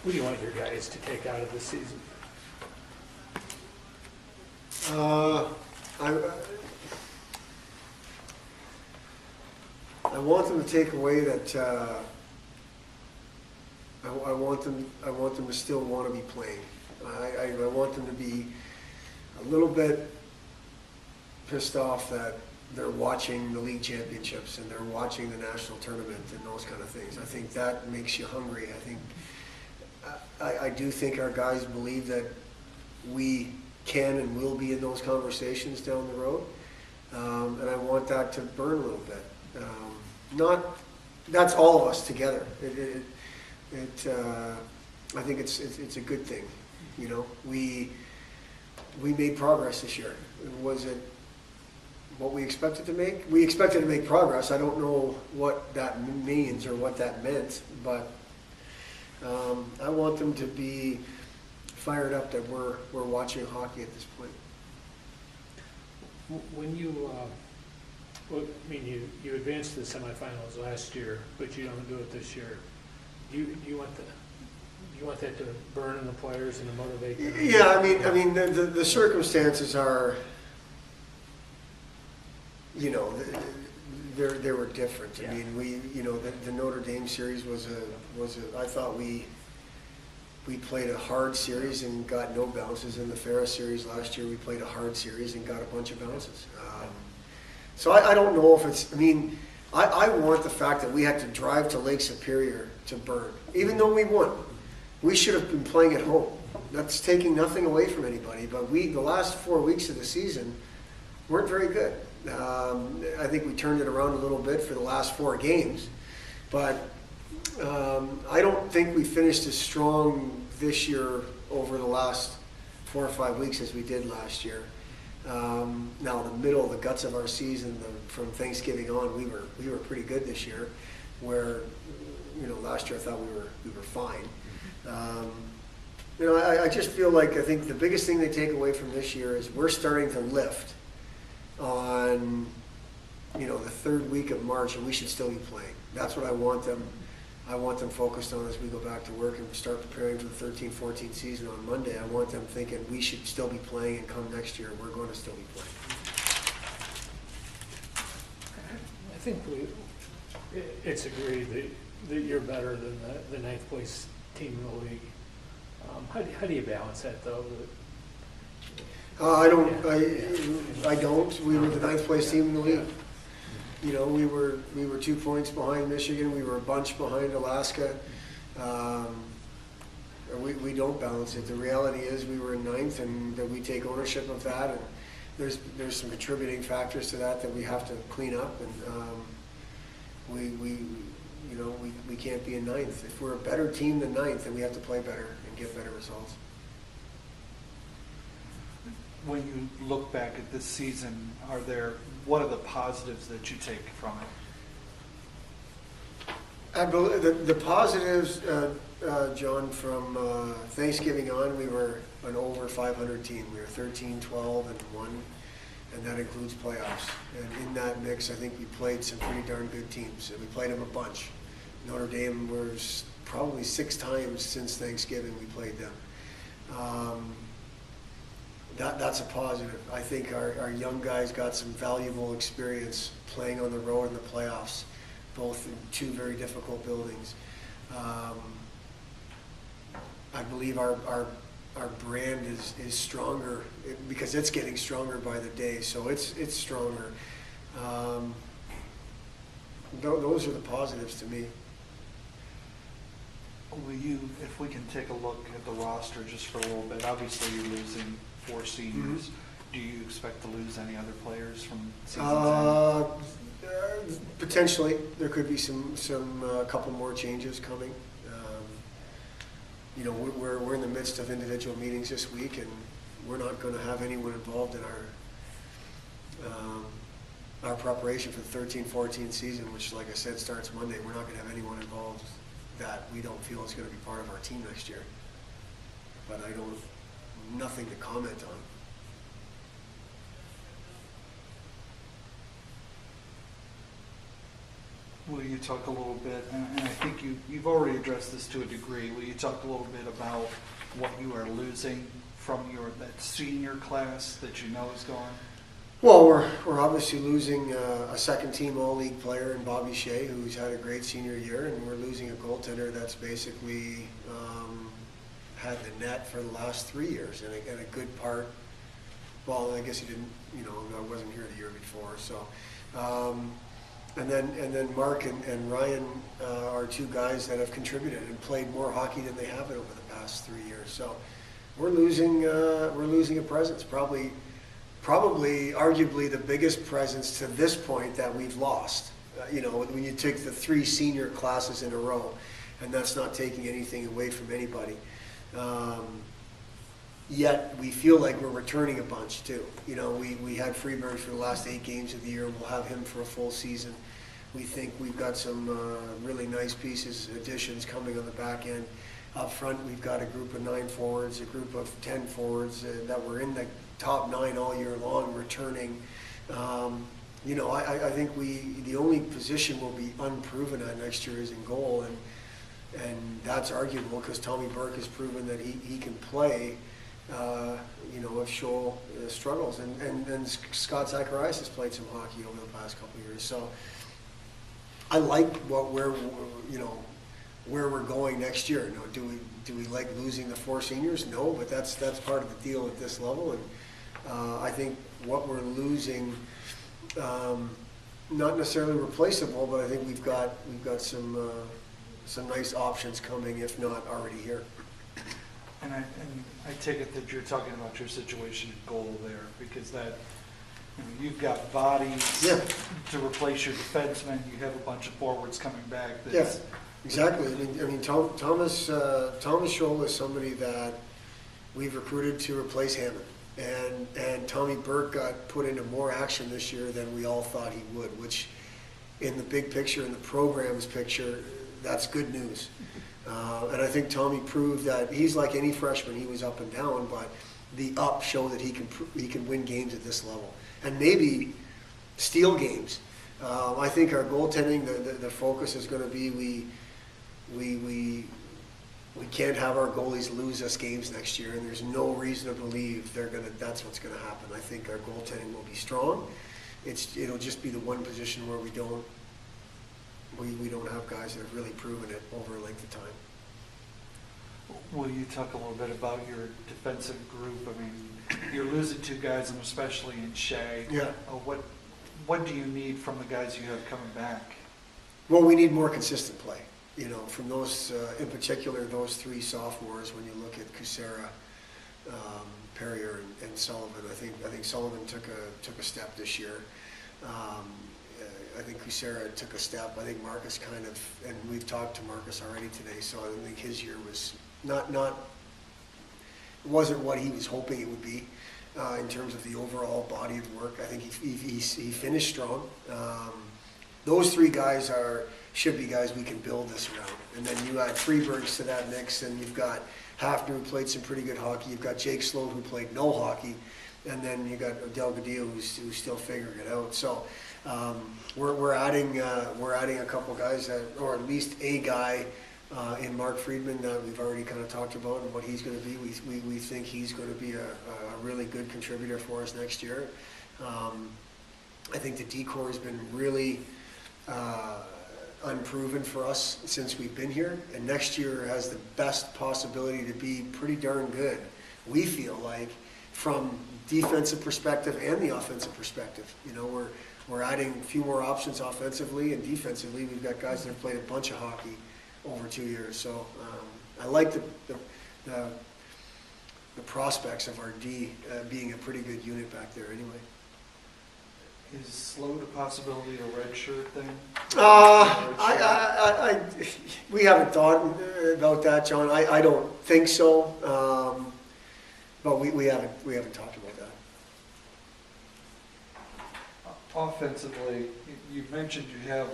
What do you want your guys to take out of this season? I want them to take away that I want them to still want to be playing. I want them to be a little bit pissed off that they're watching the league championships and they're watching the national tournament and those kind of things. I think that makes you hungry. I do think our guys believe that we can and will be in those conversations down the road, and I want that to burn a little bit. That's all of us together. I think it's a good thing. You know, we made progress this year. Was it what we expected to make? We expected to make progress. I don't know what that means or what that meant, but I want them to be fired up that we're watching hockey at this point. When you, you advanced to the semifinals last year, but you don't do it this year. Do you want that to burn in the players and to motivate them? Yeah, I mean, the circumstances are, you know, they were different. Yeah. I mean, the Notre Dame series was I thought we played a hard series and got no bounces. In the Ferris series last year, we played a hard series and got a bunch of bounces. So I don't know if it's, I want the fact that we had to drive to Lake Superior to burn. Even though we won, we should have been playing at home. That's taking nothing away from anybody, but the last 4 weeks of the season weren't very good. I think we turned it around a little bit for the last 4 games, but I don't think we finished as strong this year over the last 4 or 5 weeks as we did last year. Now, in the middle, the guts of our season, from Thanksgiving on, we were pretty good this year. Where, last year I thought we were fine. I just feel like I think the biggest thing they take away from this year is we're starting to lift on, the 3rd week of March, and we should still be playing. That's what I want them. I want them focused on as we go back to work and start preparing for the 13-14 season on Monday. I want them thinking we should still be playing, and come next year we're going to still be playing. I think it's agreed that you're better than the 9th place team in the league. How do you balance that though? I don't. We were the 9th place team in the league. We were 2 points behind Michigan. We were a bunch behind Alaska. We don't balance it. The reality is we were in 9th, and that we take ownership of that. And there's some contributing factors to that we have to clean up. And we can't be in 9th. If we're a better team than 9th, then we have to play better and get better results. When you look back at this season, what are the positives that you take from it? I believe the positives, John, from Thanksgiving on, we were an over 500 team. We were 13, 12, and 1, and that includes playoffs. And in that mix, I think we played some pretty darn good teams, and we played them a bunch. Notre Dame was probably 6 times since Thanksgiving we played them. That's a positive. I think our young guys got some valuable experience playing on the road in the playoffs, both in 2 very difficult buildings. I believe our brand is stronger because it's getting stronger by the day, so it's stronger. Those are the positives to me. If we can take a look at the roster just for a little bit, obviously you're losing 4 seniors. Mm-hmm. Do you expect to lose any other players from season 10? Potentially. There could be some couple more changes coming. We're in the midst of individual meetings this week, and we're not going to have anyone involved in our preparation for the 13-14 season, which, like I said, starts Monday. We're not going to have anyone involved that we don't feel is going to be part of our team next year. But nothing to comment on. Will you talk a little bit, and I think you've already addressed this to a degree, will you talk a little bit about what you are losing from that senior class that you know is gone? Well, we're obviously losing a second-team All-League player in Bobby Shea, who's had a great senior year, and we're losing a goaltender that's basically had the net for the last 3 years, and a good part. Well, I guess he didn't. I wasn't here the year before, so. And then Mark and Ryan are two guys that have contributed and played more hockey than they have over the past 3 years. So we're losing a presence, probably arguably the biggest presence to this point that we've lost. When you take the 3 senior classes in a row, and that's not taking anything away from anybody. Yet we feel like we're returning a bunch too. We had Freeberg for the last 8 games of the year. We'll have him for a full season. We think we've got some really nice pieces, additions coming on the back end. Up front, we've got a group of 9 forwards, a group of 10 forwards that were in the top 9 all year long, returning. I think the only position we'll be unproven at next year is in goal, and that's arguable because Tommy Burke has proven that he can play. If Scholl struggles, and Scott Zacharias has played some hockey over the past couple of years. So I like where we're going next year. Do we like losing the 4 seniors? No, but that's part of the deal at this level. And I think what we're losing, not necessarily replaceable, but I think we've got some nice options coming, if not already here. And I take it that you're talking about your situation at goal there, because you've got bodies to replace your defensemen. You have a bunch of forwards coming back. Yeah, exactly. I mean, Thomas Scholl is somebody that we've recruited to replace Hammond, and Tommy Burke got put into more action this year than we all thought he would. Which, in the big picture, in the program's picture, that's good news. And I think Tommy proved that he's like any freshman. He was up and down, but the up showed that he can win games at this level and maybe steal games. I think our goaltending, the focus is going to be we can't have our goalies lose us games next year, and there's no reason to believe that's what's going to happen. I think our goaltending will be strong. It'll just be the one position where we don't have guys that have really proven it over a length of time. Will you talk a little bit about your defensive group? I mean, you're losing 2 guys, and especially in Shea. Yeah. What do you need from the guys you have coming back? Well, we need more consistent play. From those, in particular, those 3 sophomores. When you look at Kucera, Perrier, and Sullivan, I think Sullivan took a step this year. I think Kucera took a step. I think Marcus and we've talked to Marcus already today, so I think his year was wasn't what he was hoping it would be in terms of the overall body of work. I think he finished strong. Those 3 guys should be guys we can build this around. And then you add Freebergs to that mix, and you've got Hafner, who played some pretty good hockey. You've got Jake Sloan, who played no hockey. And then you got Odell Gadillo, who's still figuring it out. So we're adding a couple guys or at least a guy in Mark Friedman that we've already kind of talked about and what he's going to be. We think he's going to be a really good contributor for us next year. I think the decor has been really unproven for us since we've been here, and next year has the best possibility to be pretty darn good. We feel like, from defensive perspective and the offensive perspective. We're adding a few more options offensively, and defensively we've got guys that have played a bunch of hockey over 2 years. So I like the prospects of our D being a pretty good unit back there anyway. Is Sloan a possibility, a red shirt thing? We haven't thought about that, John. I don't think so. But we haven't talked about that. Offensively, you mentioned you have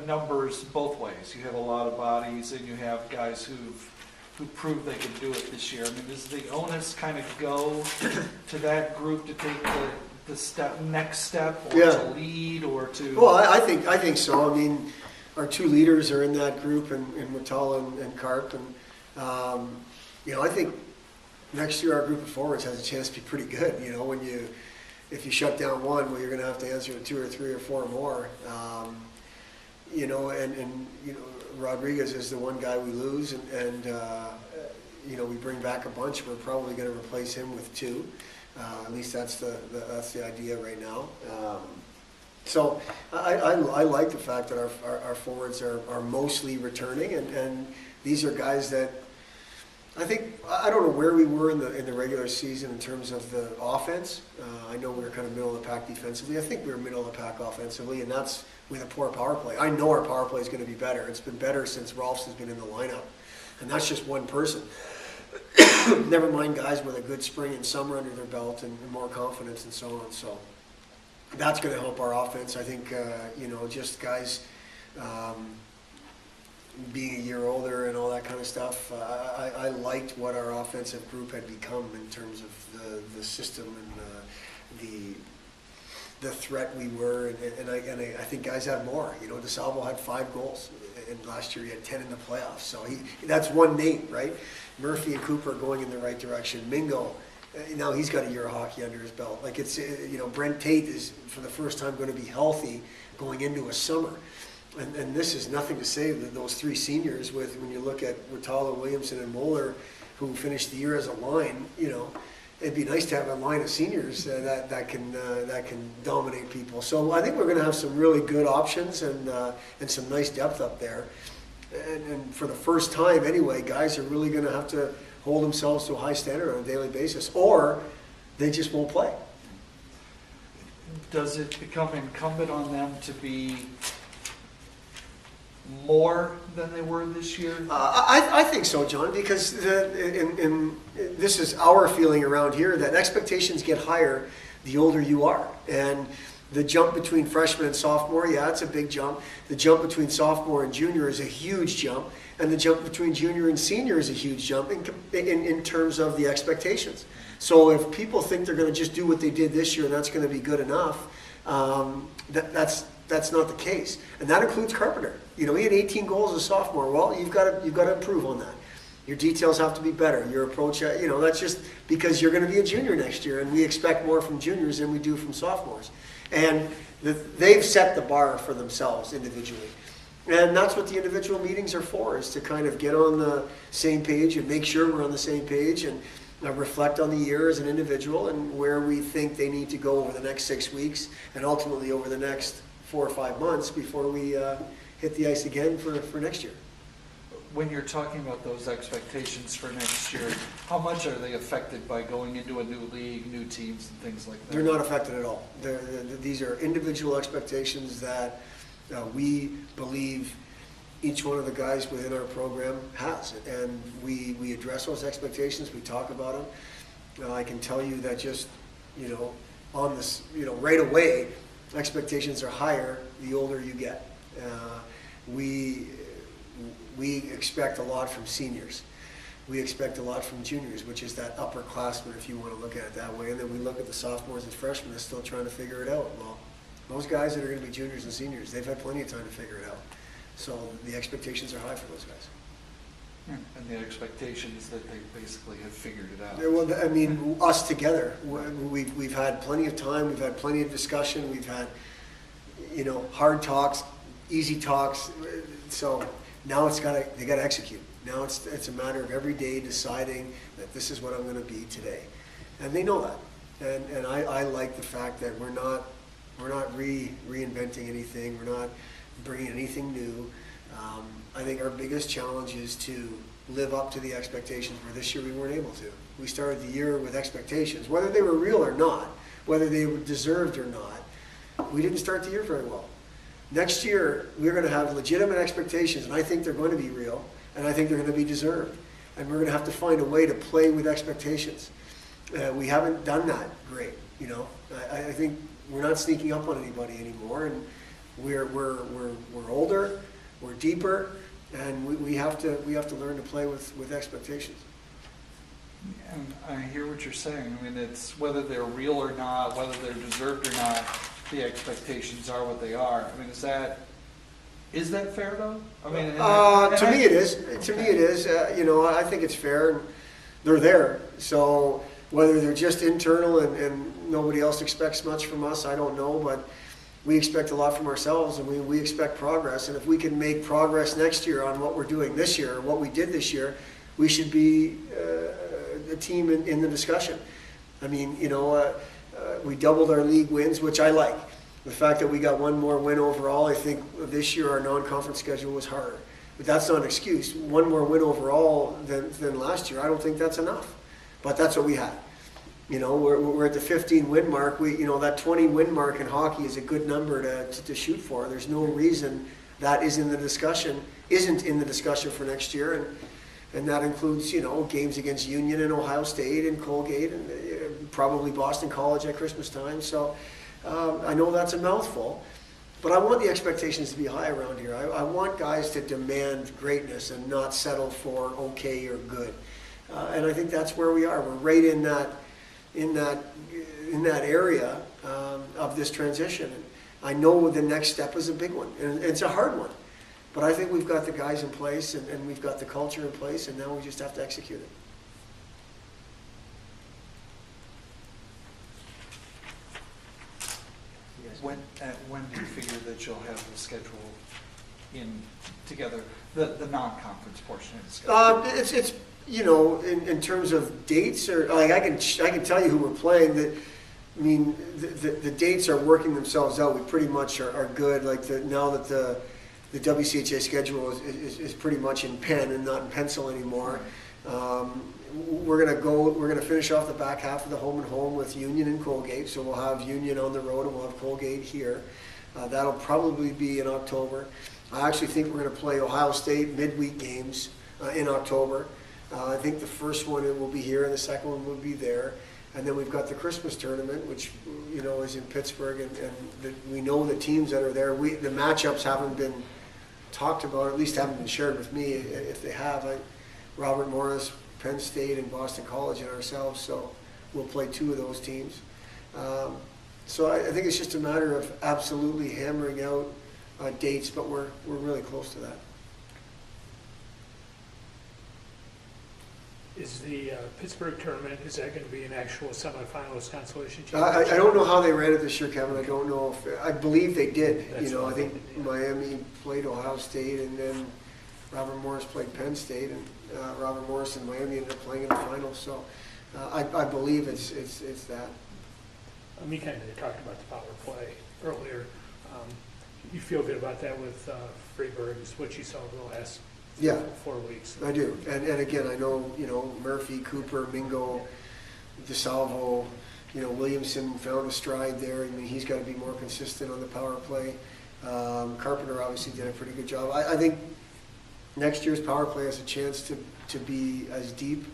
numbers both ways. You have a lot of bodies, and you have guys who proved they could do it this year. I mean, does the onus kind of go to that group to next step, or Yeah. to lead, or to? Well, I think so. I mean, our two leaders are in that group, and Mutal and Karp, and I think next year our group of forwards has a chance to be pretty good. If you shut down one, well, you're going to have to answer to 2 or 3 or 4 more. Rodriguez is the one guy we lose, and we bring back a bunch. We're probably going to replace him with 2. At least that's the idea right now. So I like the fact that our forwards are mostly returning, and these are guys that I don't know where we were in the regular season in terms of the offense. I know we were kind of middle of the pack defensively. I think we were middle of the pack offensively, and that's with a poor power play. I know our power play is going to be better. It's been better since Rolfs has been in the lineup, and that's just one person. Never mind guys with a good spring and summer under their belt and more confidence and so on. So that's going to help our offense. I think just guys being a year older and all that kind of stuff. I liked what our offensive group had become in terms of the system and the threat we were, and I think guys have more. DeSalvo had 5 goals, and last year he had 10 in the playoffs. So that's one name, right? Murphy and Cooper are going in the right direction. Mingo, now he's got a year of hockey under his belt. Like Brent Tate is for the first time going to be healthy going into a summer. And this is nothing to say that those 3 seniors, when you look at Rotala, Williamson, and Moeller, who finished the year as a line, it'd be nice to have a line of seniors that can dominate people. So I think we're going to have some really good options and some nice depth up there. And for the first time anyway, guys are really going to have to hold themselves to a high standard on a daily basis, or they just won't play. Does it become incumbent on them to be more than they were this year? I think so, John, because this is our feeling around here, that expectations get higher the older you are. And the jump between freshman and sophomore, yeah, it's a big jump. The jump between sophomore and junior is a huge jump. And the jump between junior and senior is a huge jump in terms of the expectations. So if people think they're going to just do what they did this year and that's going to be good enough, that's not the case. And that includes Carpenter. He had 18 goals as a sophomore. Well, you've got to improve on that. Your details have to be better. Your approach, that's just because you're going to be a junior next year, and we expect more from juniors than we do from sophomores. And they've set the bar for themselves individually. And that's what the individual meetings are for, is to kind of get on the same page and make sure we're on the same page and reflect on the year as an individual and where we think they need to go over the next 6 weeks and ultimately over the next 4 or 5 months before we hit the ice again for next year. When you're talking about those expectations for next year, how much are they affected by going into a new league, new teams, and things like that? They're not affected at all. These are individual expectations that we believe each one of the guys within our program has. And we address those expectations, we talk about them. I can tell you that just, on this, right away, expectations are higher the older you get. We expect a lot from seniors. We expect a lot from juniors, which is that upperclassmen, if you want to look at it that way. And then we look at the sophomores and freshmen that's still trying to figure it out. Well, those guys that are going to be juniors and seniors, they've had plenty of time to figure it out. So the expectations are high for those guys. And the expectation is that they basically have figured it out. Yeah, well, I mean, us together, we've had plenty of time, we've had plenty of discussion, we've had, hard talks, easy talks. So now they got to execute. Now it's a matter of every day deciding that this is what I'm going to be today, and they know that. And I like the fact that we're not reinventing anything. We're not bringing anything new. I think our biggest challenge is to live up to the expectations where this year we weren't able to. We started the year with expectations, whether they were real or not, whether they were deserved or not. We didn't start the year very well. Next year, we're going to have legitimate expectations, and I think they're going to be real, and I think they're going to be deserved. And we're going to have to find a way to play with expectations. We haven't done that great, I think we're not sneaking up on anybody anymore, and we're older, we're deeper, and we have to learn to play with expectations. And I hear what you're saying. I mean, it's whether they're real or not, whether they're deserved or not, the expectations are what they are. I mean, is that fair though? I mean, To me it is. To me it is. I think it's fair. And they're there. So whether they're just internal and nobody else expects much from us, I don't know. But we expect a lot from ourselves, and we expect progress. And if we can make progress next year on what we're doing this year, or what we did this year, we should be a team in the discussion. I mean, we doubled our league wins, which I like. The fact that we got one more win overall, I think this year our non-conference schedule was harder. But that's not an excuse. One more win overall than last year, I don't think that's enough. But that's what we had. We're at the 15 win mark. That 20 win mark in hockey is a good number to shoot for. There's no reason that isn't in the discussion for next year. And that includes, games against Union and Ohio State and Colgate and probably Boston College at Christmas time. So I know that's a mouthful, but I want the expectations to be high around here. I want guys to demand greatness and not settle for okay or good. And I think that's where we are. We're right in that area of this transition. And I know the next step is a big one, and it's a hard one. But I think we've got the guys in place, and we've got the culture in place, and now we just have to execute it. When do you figure that you'll have the schedule together, the non-conference portion of the schedule? It's in terms of dates, or like I can tell you who we're playing. The dates are working themselves out. We pretty much are good. Now that the WCHA schedule is pretty much in pen and not in pencil anymore. We're gonna finish off the back half of the home and home with Union and Colgate. So we'll have Union on the road and we'll have Colgate here. That'll probably be in October. I actually think we're gonna play Ohio State midweek games in October. I think the first one will be here and the second one will be there. And then we've got the Christmas tournament, which is in Pittsburgh, and we know the teams that are there. The matchups haven't been talked about, or at least haven't been shared with me. If they have, Robert Morris, Penn State, and Boston College, and ourselves. So we'll play two of those teams. So I think it's just a matter of absolutely hammering out dates, but we're really close to that. Is the Pittsburgh tournament, is that going to be an actual semifinalist consolation I championship? don't know how they ran it this year, Kevin. I don't know I believe they did. That's I what think yeah. Miami played Ohio State, and then Robert Morris played Penn State, and Robert Morris and Miami ended up playing in the final. So I believe it's that. You kind of talked about the power play earlier. You feel good about that with Freeburg's, what you saw the last 4 weeks? I do. And again, I know, Murphy, Cooper, Mingo, DeSalvo, Williamson found a stride there. I mean, he's got to be more consistent on the power play. Carpenter obviously did a pretty good job. I think next year's power play has a chance to be as deep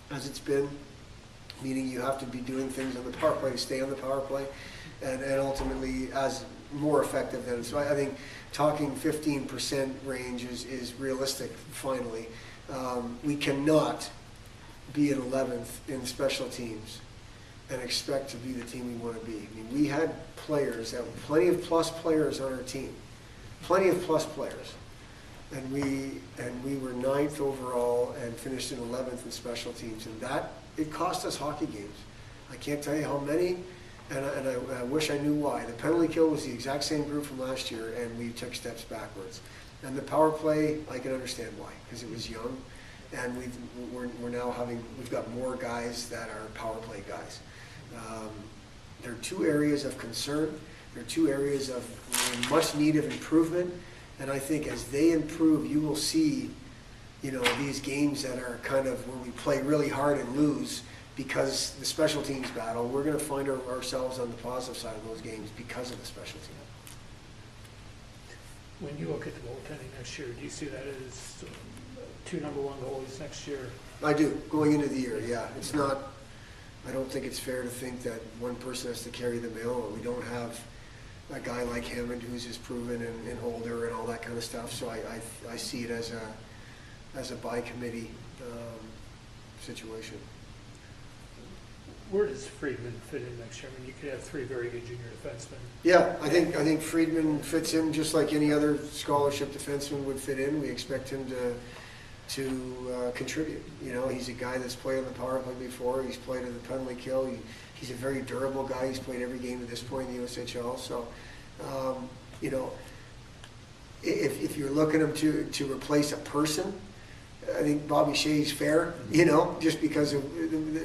as it's been, meaning you have to be doing things on the power play to stay on the power play, and ultimately as more effective than. So I think talking 15% range is realistic finally. We cannot be at 11th in special teams and expect to be the team we want to be. I mean, we had players, plenty of plus players on our team, plenty of plus players. And we were 9th overall and finished in 11th in special teams. And it cost us hockey games. I can't tell you how many, and I wish I knew why. The penalty kill was the exact same group from last year, and we took steps backwards. And the power play, I can understand why, because it was young, and we've got more guys that are power play guys. There are two areas of concern. There are two areas of much need of improvement. And I think as they improve, you will see, these games that are kind of where we play really hard and lose because the special teams battle. We're going to find ourselves on the positive side of those games because of the special team. When you look at the goaltending next year, do you see that as two number one goalies next year? I do, going into the year, yeah. It's not, I don't think it's fair to think that one person has to carry the mail. We don't have a guy like Hammond who's just proven and older and all that kind of stuff. So I see it as a by committee situation. Where does Friedman fit in next year? I mean, you could have 3 very good junior defensemen. Yeah, I think Friedman fits in just like any other scholarship defenseman would fit in. We expect him to contribute. You know, he's a guy that's played on the power play before. He's played in the penalty kill. He's a very durable guy. He's played every game to this point in the USHL. So, you know, if you're looking at him to replace a person, I think Bobby Shea's fair. You know, just because of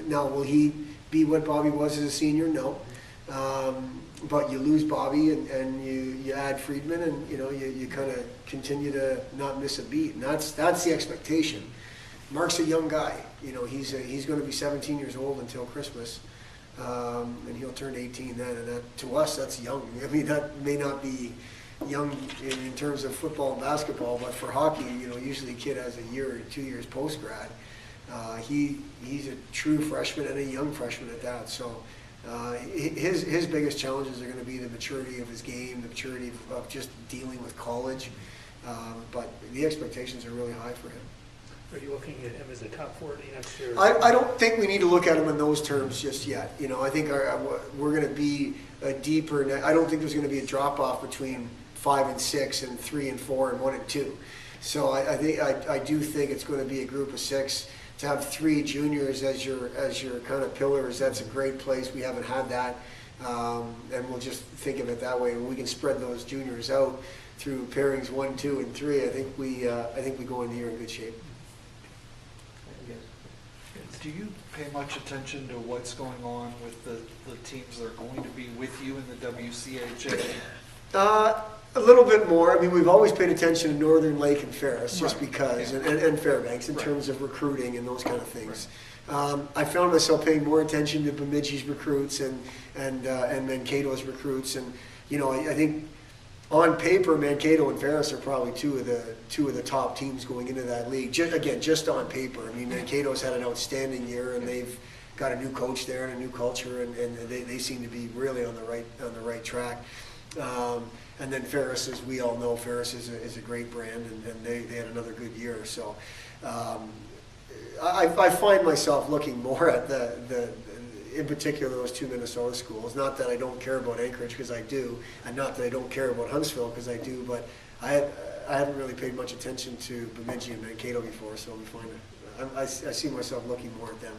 now, will he be what Bobby was as a senior? No. But you lose Bobby and you add Friedman, and you know you kind of continue to not miss a beat, and that's the expectation. Mark's a young guy. You know, he's going to be 17 years old until Christmas, and he'll turn 18 then. And that, to us, that's young. I mean, that may not be young in terms of football and basketball, but for hockey, you know, usually a kid has a year or 2 years post grad. He's a true freshman and a young freshman at that. So. His biggest challenges are going to be the maturity of his game, the maturity of just dealing with college. But the expectations are really high for him. Are you looking at him as a top 40 next year? I don't think we need to look at him in those terms just yet. You know, I think we're going to be a deeper. I don't think there's going to be a drop off between 5 and 6 and 3 and 4 and 1 and 2. So I do think it's going to be a group of 6. To have 3 juniors as your kind of pillars, that's a great place. We haven't had that, and we'll just think of it that way. We can spread those juniors out through pairings 1, 2, and 3. I think we go in here in good shape. Do you pay much attention to what's going on with the teams that are going to be with you in the WCHA? A little bit more. I mean, we've always paid attention to Northern Lake and Ferris, just because, and Fairbanks in terms of recruiting and those kind of things. I found myself paying more attention to Bemidji's recruits and Mankato's recruits, and you know, I think on paper, Mankato and Ferris are probably two of the top teams going into that league. Just on paper. I mean, Mankato's had an outstanding year, and they've got a new coach there and a new culture, and they seem to be really on the right track. And then Ferris, as we all know, Ferris is a great brand, and they had another good year. So I find myself looking more at in particular, those 2 Minnesota schools. Not that I don't care about Anchorage, because I do, and not that I don't care about Huntsville, because I do, but I haven't really paid much attention to Bemidji and Mankato before, so I see myself looking more at them.